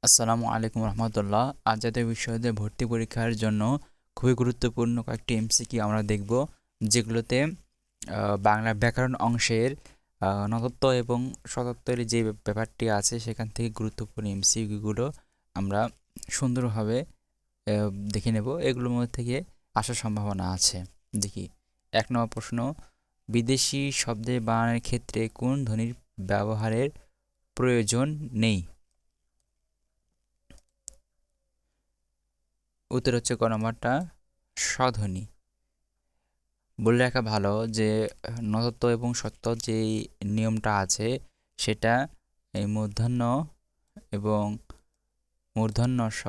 আসসালামু আলাইকুম রহমতুল্লাহ। আজ জাতীয় বিশ্ববিদ্যালয়ে ভর্তি পরীক্ষার জন্য খুবই গুরুত্বপূর্ণ কয়েকটি এমসিকিউ আমরা দেখব, যেগুলোতে বাংলা ব্যাকরণ অংশের নতত্ব এবং শতত্বের যে ব্যাপারটি আছে সেখান থেকে গুরুত্বপূর্ণ এমসিকিউগুলো আমরা সুন্দরভাবে দেখে নেব। এগুলোর মধ্যে থেকে আসার সম্ভাবনা আছে। দেখি, 1 নম্বর প্রশ্ন, বিদেশি শব্দের বানানের ক্ষেত্রে কোন ধ্বনির ব্যবহারের প্রয়োজন নেই? উত্তর হচ্ছে ক নম্বরটা, স্বধ্বনি। বলে রাখা ভালো যে নতত্ব এবং সত্য যেই নিয়মটা আছে সেটা এই মূর্ধন্য এবং মূর্ধন্য স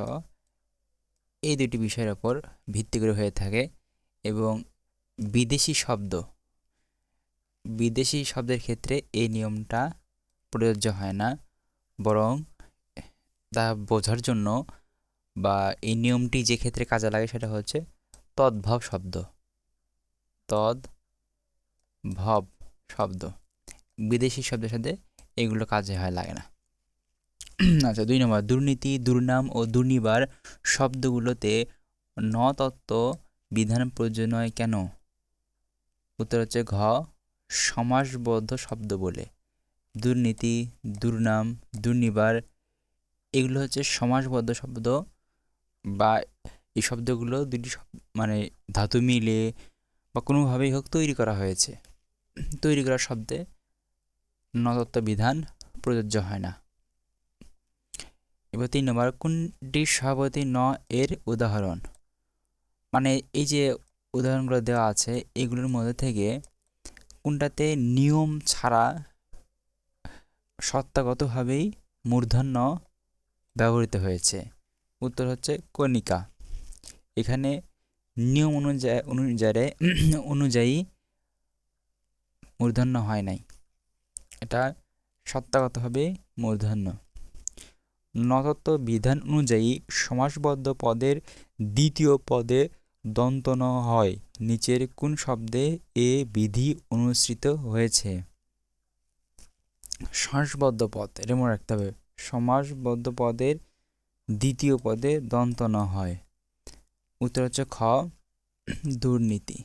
এই দুটি বিষয়ের ওপর ভিত্তি করে হয়ে থাকে। এবং বিদেশি শব্দের ক্ষেত্রে এই নিয়মটা প্রযোজ্য হয় না, বরং তা বোঝার জন্য বা এই নিয়মটি যে ক্ষেত্রে কাজে লাগে সেটা হচ্ছে তদ্ভব শব্দ। তদ্ভব শব্দ বিদেশি শব্দের সাথে এগুলো কাজে লাগে না। আচ্ছা, 2 নম্বর, দুর্নীতি, দুর্নাম ও দুর্নিবার শব্দগুলোতে ন তত্ত্ব বিধান প্রয়োজন নয় কেন? উত্তর হচ্ছে ঘ, সমাসবদ্ধ শব্দ বলে। দুর্নীতি, দুর্নাম, দুর্নিবার এগুলো হচ্ছে সমাসবদ্ধ শব্দ, বা এই শব্দগুলো দুটি মানে ধাতু মিলে বা কোনোভাবেই হোক তৈরি করা হয়েছে। তৈরি করা শব্দে নতত্ব বিধান প্রযোজ্য হয় না। এবার 3 নম্বর, কোনটি সভাপতি ন এর উদাহরণ? মানে এই যে উদাহরণগুলো দেওয়া আছে এগুলোর মধ্যে থেকে কোনটাতে নিয়ম ছাড়া সত্তাগতভাবেই মূর্ধন্য ব্যবহৃত হয়েছে? উত্তর হচ্ছে কণিকা। এখানে নিয়ম অনুযায়ী মূর্ধন্য হয় নাই, এটা সত্তাগতভাবে মূর্ধন্য। নতত্ব বিধান অনুযায়ী সমাসবদ্ধ পদের দ্বিতীয় পদে দন্ত ন হয় নিচের কোন শব্দে এ বিধি অনুসৃত হয়েছে? সমাসবদ্ধ পদ, এটা মনে রাখতে হবে। সমাসবদ্ধ পদের দ্বিতীয় পদে দন্ত ন হয়। উত্তর হচ্ছে খ, দুর্নীতি।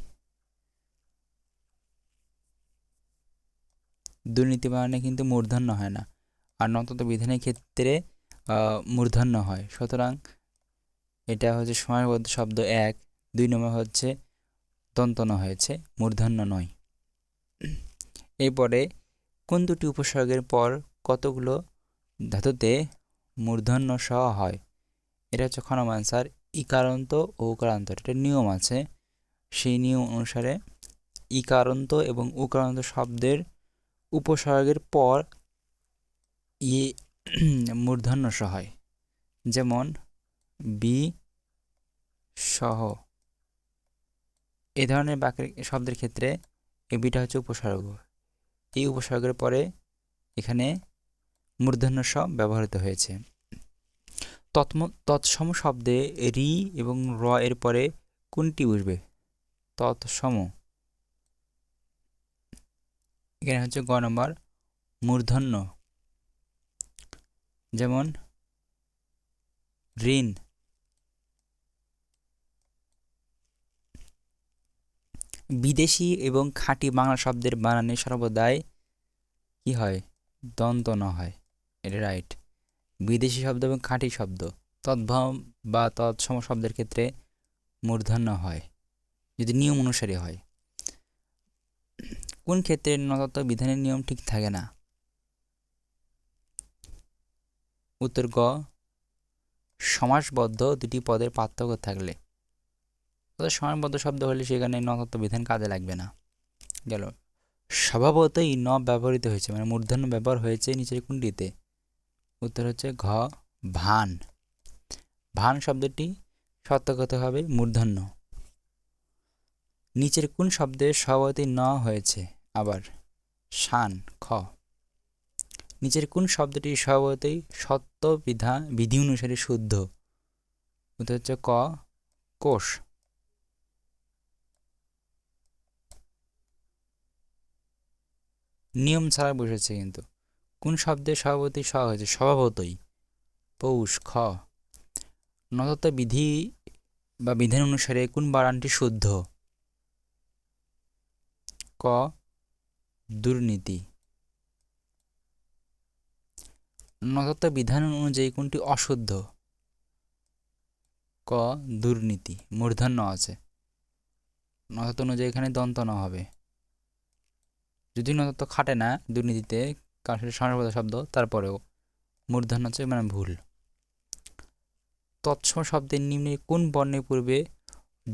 দুর্নীতি বানানে কিন্তু মূর্ধন্য হয় না, আর নতত্ব বিধানের ক্ষেত্রে মূর্ধন্য হয়। সুতরাং এটা হচ্ছে সমাসবদ্ধ শব্দ 1। 2 নম্বর হচ্ছে দন্তন্য হয়েছে, মূর্ধন্য নয়। এরপরে কোন দুটি উপসর্গের পর কতগুলো ধাতুতে মূর্ধন্য স হয়? এটা হচ্ছে খ নম্বর অ্যান্সার, ইকারান্ত ও উকারান্ত। এটা নিয়ম আছে, সেই নিয়ম অনুসারে ইকারান্ত এবং উকারান্ত শব্দের উপসর্গের পর মূর্ধন্য স হয়। যেমন বি সহ, এই ধরনের বাক্যের শব্দের ক্ষেত্রে এই বিটা হচ্ছে উপসর্গ। এই উপসর্গের পরে এখানে মূর্ধন্য স ব্যবহৃত হয়েছে। তৎসম শব্দে রি এবং র এর পরে কোনটি বসবে? তৎসম, এখানে হচ্ছে গ নম্বর, মূর্ধন্য। যেমন ঋণ। বিদেশি এবং খাঁটি বাংলা শব্দের বানানে সর্বদাই কি হয়? দন্ত ন হয়। এটা রাইট। বিদেশি শব্দ এবং খাঁটি শব্দ তদ্ভব বা তৎসম শব্দের ক্ষেত্রে মূর্ধন্য হয় যদি নিয়ম অনুসারে হয়। কোন ক্ষেত্রে নতত্ব বিধানের নিয়ম ঠিক থাকে না? উত্তর গ, সমাসবদ্ধ দুটি পদের পার্থক্য থাকলে। সমাসবদ্ধ শব্দ হলে সেখানে নতত্ব বিধান কাজে লাগবে না। গেল, স্বভাবতই ন ব্যবহৃত হয়েছে, মানে মূর্ধন্য ব্যবহার হয়েছে নিচের কোনটিতে? উত্তর হচ্ছে ঘ, ভান। ভান শব্দটি সত্যগতভাবে মূর্ধন্য। নিচের কোন শব্দে স্বভাবতই ন হয়েছে? আবার শান। খ, নিচের কোন শব্দটি স্বভাবতই সত্য বিধি অনুসারে শুদ্ধ? উত্তর হচ্ছে ক, কোষ। নিয়ম ছাড়া বসেছে কিন্তু। কোন শব্দে স্বভাবতই স হয়েছে? স্বভাবতই। পৌষ। খ নতত্ব বিধি বা বিধান অনুসারে কোন বানানটি শুদ্ধ? ক দুর্নীতি। নতত্ব বিধান অনুযায়ী কোনটি অশুদ্ধ? ক দুর্নীতি। মূর্ধন্য আছে, নতত্ব অনুযায়ী এখানে দন্ত ন হবে। যদি নতত্ব খাটে না দুর্নীতিতে, কারণ সেটা সমাসবদ্ধ শব্দ, তারপরেও মূর্ধন্য আছে মানে ভুল। তৎসম শব্দের নিম্নে কোন বর্ণের পূর্বে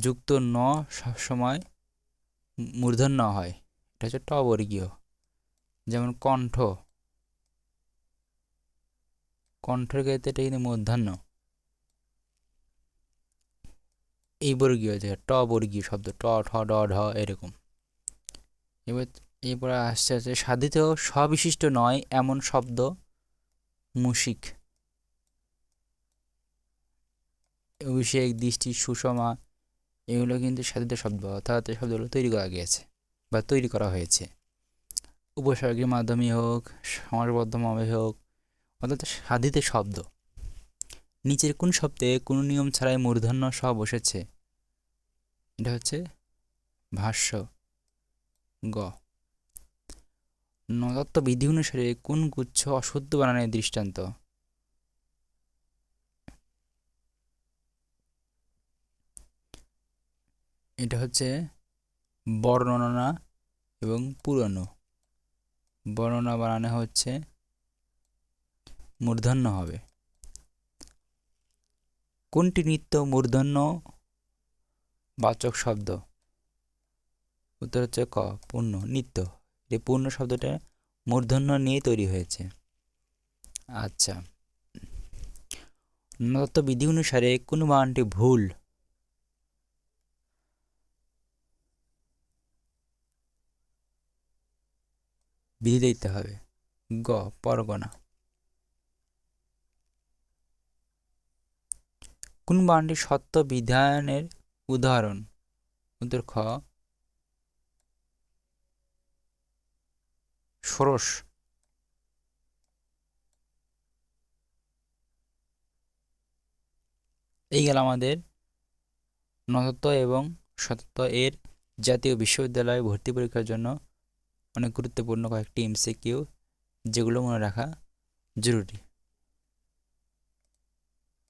যুক্ত ন সবসময় মূর্ধন্য হয়? এটা হচ্ছে ট বর্গীয়। যেমন কণ্ঠ, কণ্ঠের ক্ষেত্রে এটা কিন্তু মূর্ধন্য। এই বর্গীয় যে ট বর্গীয় শব্দ, ট ঠ ড ঢ এরকম। এরপরে আসছে আছে সাধিত সবিশিষ্ট নয় এমন শব্দ মুশিক। অভিষেক, দৃষ্টি, সুষমা এগুলো কিন্তু সাধিত শব্দ, অর্থাৎ এই শব্দগুলো তৈরি করা গিয়েছে বা তৈরি করা হয়েছে। উপসর্গের মাধ্যমে হোক, সমাসবদ্ধভাবে হোক, অর্থাৎ সাধিত শব্দ। নিচের কোন শব্দে কোনো নিয়ম ছাড়াই মূর্ধন্য স বসেছে? এটা হচ্ছে ভাষ্য। গ নতত্ব বিধি অনুসারে কোন গুচ্ছ অশুদ্ধ বানানের দৃষ্টান্ত? এটা হচ্ছে বর্ণনা এবং পুরনো। বর্ণনা বানানে হচ্ছে মূর্ধন্য হবে। কোনটি নিত্য মূর্ধন্য বাচক শব্দ? উত্তর হচ্ছে ক পূর্ণ। নিত্য, এই পূর্ণ শব্দটা মূর্ধন্য নিয়ে তৈরি হয়েছে। আচ্ছা, নতত্ব বিধি অনুসারে কোন বানানটি ভুল? বিধি দিতে হবে। গ পরগনা। কোন বানানটি সত্য বিধানের উদাহরণ? উত্তর খ ষোড়শ। এই গেল আমাদের নতত্ব এবং সতত্ব এর জাতীয় বিশ্ববিদ্যালয়ে ভর্তি পরীক্ষার জন্য অনেক গুরুত্বপূর্ণ কয়েকটি এমসিকিউ, যেগুলো মনে রাখা জরুরি।